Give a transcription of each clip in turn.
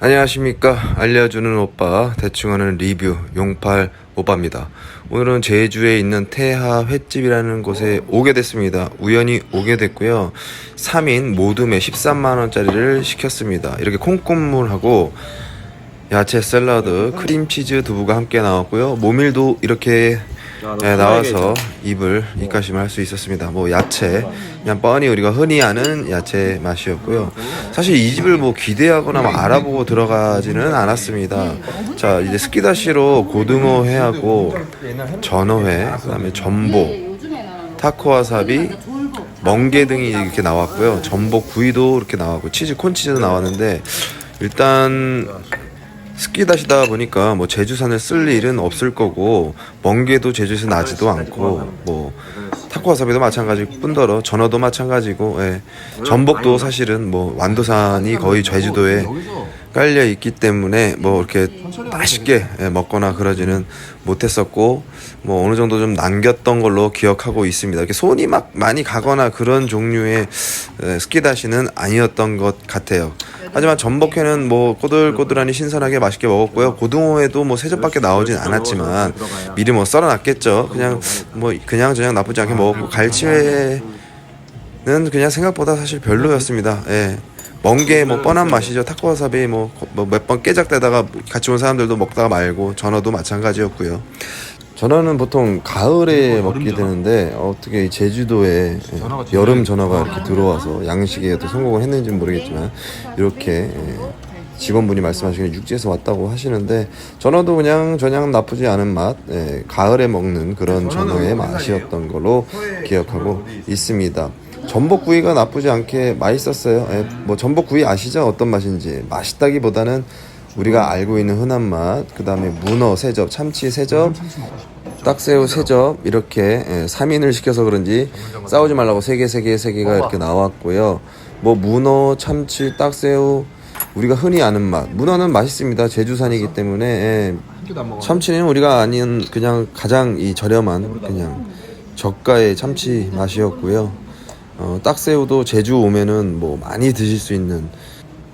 안녕하십니까. 알려주는 오빠 대충하는 리뷰 용팔 오빠입니다. 오늘은 제주에 있는 태하 횟집이라는 곳에 오게 됐습니다. 우연히 오게 됐고요. 3인 모둠에 13만원짜리를 시켰습니다. 이렇게 콩국물하고 야채 샐러드, 크림치즈 두부가 함께 나왔고요. 모밀도 이렇게 나와서 입가심을 할 수 있었습니다. 뭐 야채 그냥 뻔히 우리가 흔히 아는 야채 맛이었고요. 사실 이 집을 뭐 기대하거나 뭐 알아보고 들어가지는 않았습니다. 자, 이제 스키다시로 고등어 회하고 전어회, 그다음에 전복, 타코와사비, 멍게 등이 이렇게 나왔고요. 전복 구이도 이렇게 나왔고 치즈 콘치즈도 나왔는데, 일단 스키다시다 보니까 뭐 제주산을 쓸 일은 없을 거고, 멍게도 제주에서 나지도 않고, 뭐 타코와사비도 마찬가지고 뿐더러 전어도 마찬가지고, 전복도 사실은 뭐 완도산이 거의 제주도에 깔려 있기 때문에 뭐 이렇게 맛있게 먹거나 그러지는 못했었고, 뭐 어느 정도 좀 남겼던 걸로 기억하고 있습니다. 이렇게 손이 막 많이 가거나 그런 종류의 스키다시는 아니었던 것 같아요. 하지만 전복회는 뭐 꼬들꼬들하니 신선하게 맛있게 먹었고요. 고등어회도 뭐 3접밖에 나오진 않았지만 미리 뭐 썰어놨겠죠. 그냥 저냥 나쁘지 않게 먹었고, 갈치회는 그냥 생각보다 사실 별로였습니다. 멍게 뭐 뻔한 맛이죠. 타코와사비 뭐 몇 번 깨작대다가 같이 온 사람들도 먹다가 말고, 전어도 마찬가지였고요. 전어는 보통 가을에 먹게 되는데, 어떻게 제주도에 여름 전어가 이렇게 들어와서 양식에 또 성공을 했는지는 모르겠지만, 이렇게 직원분이 말씀하시기에 육지에서 왔다고 하시는데, 전어도 그냥 저냥 나쁘지 않은 맛, 가을에 먹는 그런 전어의 맛이었던 걸로 기억하고 있습니다. 전복구이가 나쁘지 않게 맛있었어요. 뭐 전복구이 아시죠? 어떤 맛인지. 맛있다기보다는 우리가 알고 있는 흔한 맛, 그 다음에 문어 3접, 참치 3접, 딱새우 3접, 이렇게 3인을 시켜서 그런지 싸우지 말라고 3개가 이렇게 나왔고요. 뭐 문어, 참치, 딱새우, 우리가 흔히 아는 맛. 문어는 맛있습니다. 제주산이기 때문에. 참치는 우리가 아닌 그냥 가장 저렴한 그냥 저가의 참치 맛이었고요. 딱새우도 제주 오면은 뭐 많이 드실 수 있는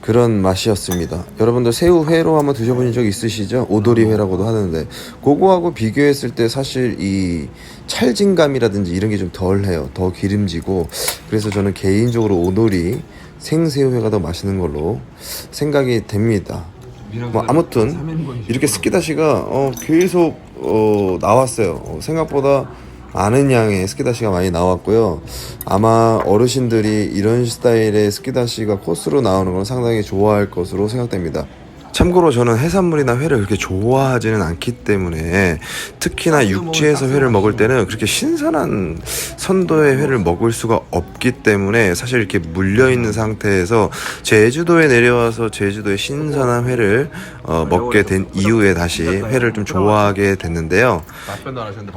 그런 맛이었습니다. 여러분들 새우회로 한번 드셔보신 적 있으시죠? 오도리회라고도 하는데, 그거하고 비교했을 때 사실 이 찰진감이라든지 이런 게 좀 덜해요. 더 기름지고. 그래서 저는 개인적으로 오도리 생새우회가 더 맛있는 걸로 생각이 됩니다. 뭐 아무튼 이렇게 스키다시가 계속 나왔어요. 생각보다 많은 양의 스키다시가 많이 나왔고요. 아마 어르신들이 이런 스타일의 스키다시가 코스로 나오는 건 상당히 좋아할 것으로 생각됩니다. 참고로 저는 해산물이나 회를 그렇게 좋아하지는 않기 때문에, 특히나 육지에서 회를 먹을 때는 그렇게 신선한 선도의 회를 먹을 수가 없기 때문에, 사실 이렇게 물려있는 상태에서 제주도에 내려와서 제주도의 신선한 회를 먹게 된 이후에 다시 회를 좀 좋아하게 됐는데요.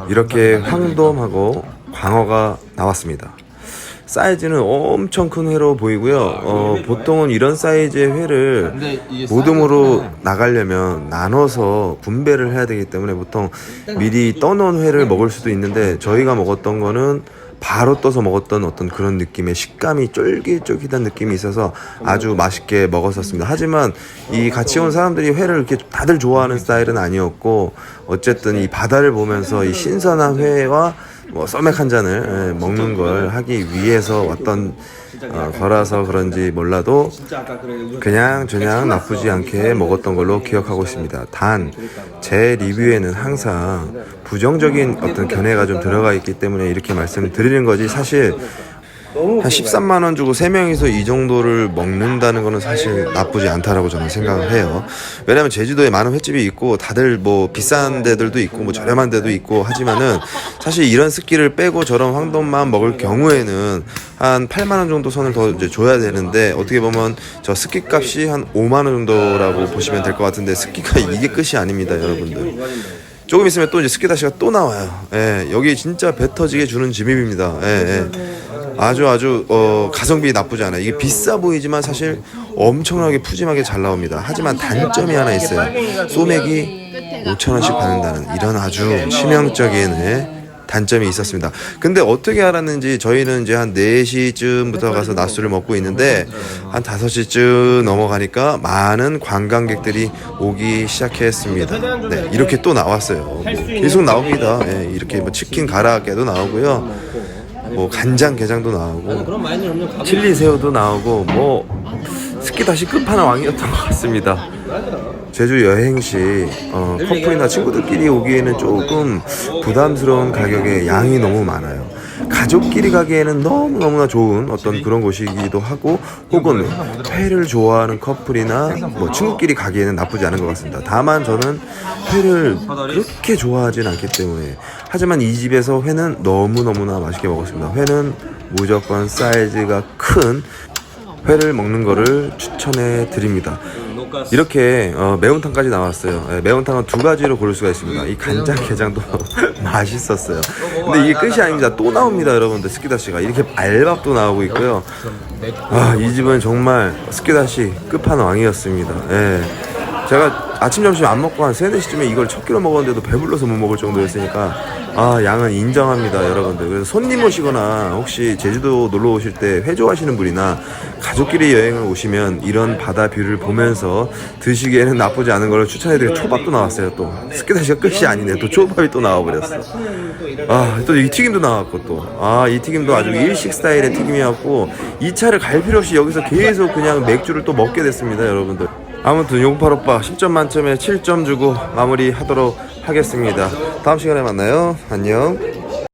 이렇게 황돔하고 광어가 나왔습니다. 사이즈는 엄청 큰 회로 보이고요. 보통은 이런 사이즈의 회를 모둠으로 나가려면 나눠서 분배를 해야 되기 때문에 보통 미리 떠놓은 회를 먹을 수도 있는데, 저희가 먹었던 거는 바로 떠서 먹었던 어떤 그런 느낌의 식감이 쫄깃쫄깃한 느낌이 있어서 아주 맛있게 먹었었습니다. 하지만 이 같이 온 사람들이 회를 이렇게 다들 좋아하는 스타일은 아니었고, 어쨌든 이 바다를 보면서 이 신선한 회와 뭐 소맥 한 잔을 먹는 걸 하기 위해서 왔던 거라서 그런지 몰라도 그냥 나쁘지 않게 먹었던 걸로 기억하고 있습니다. 단 제 리뷰에는 항상 부정적인 어떤 견해가 좀 들어가 있기 때문에 이렇게 말씀을 드리는 거지, 사실 한 13만원 주고 3명이서 이 정도를 먹는다는 거는 사실 나쁘지 않다라고 저는 생각을 해요. 왜냐면 제주도에 많은 횟집이 있고, 다들 뭐 비싼 데들도 있고 뭐 저렴한 데도 있고 하지만은, 사실 이런 스키를 빼고 저런 황돔만 먹을 경우에는 한 8만원 정도 선을 더 이제 줘야 되는데, 어떻게 보면 저 스키 값이 한 5만원 정도라고 보시면 될 것 같은데, 스키가 이게 끝이 아닙니다, 여러분들. 조금 있으면 또 이제 스키다시가 또 나와요. 여기 진짜 배 터지게 주는 집입니다. 아주 가성비 나쁘지 않아요. 이게 비싸 보이지만 사실 엄청나게 푸짐하게 잘 나옵니다. 하지만 단점이 하나 있어요. 소맥이 5,000원씩 받는다는 이런 아주 치명적인 단점이 있었습니다. 근데 어떻게 알았는지 저희는 이제 한 4시쯤부터 가서 낮술을 먹고 있는데 한 5시쯤 넘어가니까 많은 관광객들이 오기 시작했습니다. 네, 이렇게 또 나왔어요. 계속 나옵니다. 네, 이렇게 뭐 치킨 가라아게도 나오고요. 뭐 간장게장도 나오고 칠리 새우도 나오고 뭐 스키다시 끝판왕이었던 것 같습니다. 제주 여행 시 커플이나 친구들끼리 오기에는 조금 부담스러운 가격에 양이 너무 많아요. 가족끼리 가기에는 너무너무나 좋은 어떤 그런 곳이기도 하고, 혹은 회를 좋아하는 커플이나 뭐 친구끼리 가기에는 나쁘지 않은 것 같습니다. 다만 저는 회를 그렇게 좋아하진 않기 때문에, 하지만 이 집에서 회는 너무너무나 맛있게 먹었습니다. 회는 무조건 사이즈가 큰 회를 먹는 거를 추천해 드립니다. 이렇게 매운탕까지 나왔어요. 네, 매운탕은 2가지로 고를 수가 있습니다. 이 간장게장도 맛있었어요. 근데 이게 끝이 아닙니다. 또 나옵니다, 여러분들. 스키다시가 이렇게 알밥도 나오고 있고요. 이 집은 정말 스키다시 끝판왕이었습니다. 예. 제가 아침 점심 안 먹고 한 3, 4시쯤에 이걸 첫 끼로 먹었는데도 배불러서 못 먹을 정도였으니까 양은 인정합니다, 여러분들. 그래서 손님 오시거나 혹시 제주도 놀러 오실 때 회 좋아하시는 분이나 가족끼리 여행을 오시면 이런 바다 뷰를 보면서 드시기에는 나쁘지 않은 걸 추천해드려요. 초밥도 나왔어요. 또 스키다시가 끝이 아니네. 또 초밥이 또 나와버렸어. 또 이 튀김도 나왔고, 또 이 튀김도 아주 일식 스타일의 튀김이었고, 2차를 갈 필요 없이 여기서 계속 그냥 맥주를 또 먹게 됐습니다, 여러분들. 아무튼 용팔 오빠 10점 만점에 7점 주고 마무리하도록 하겠습니다. 다음 시간에 만나요. 안녕.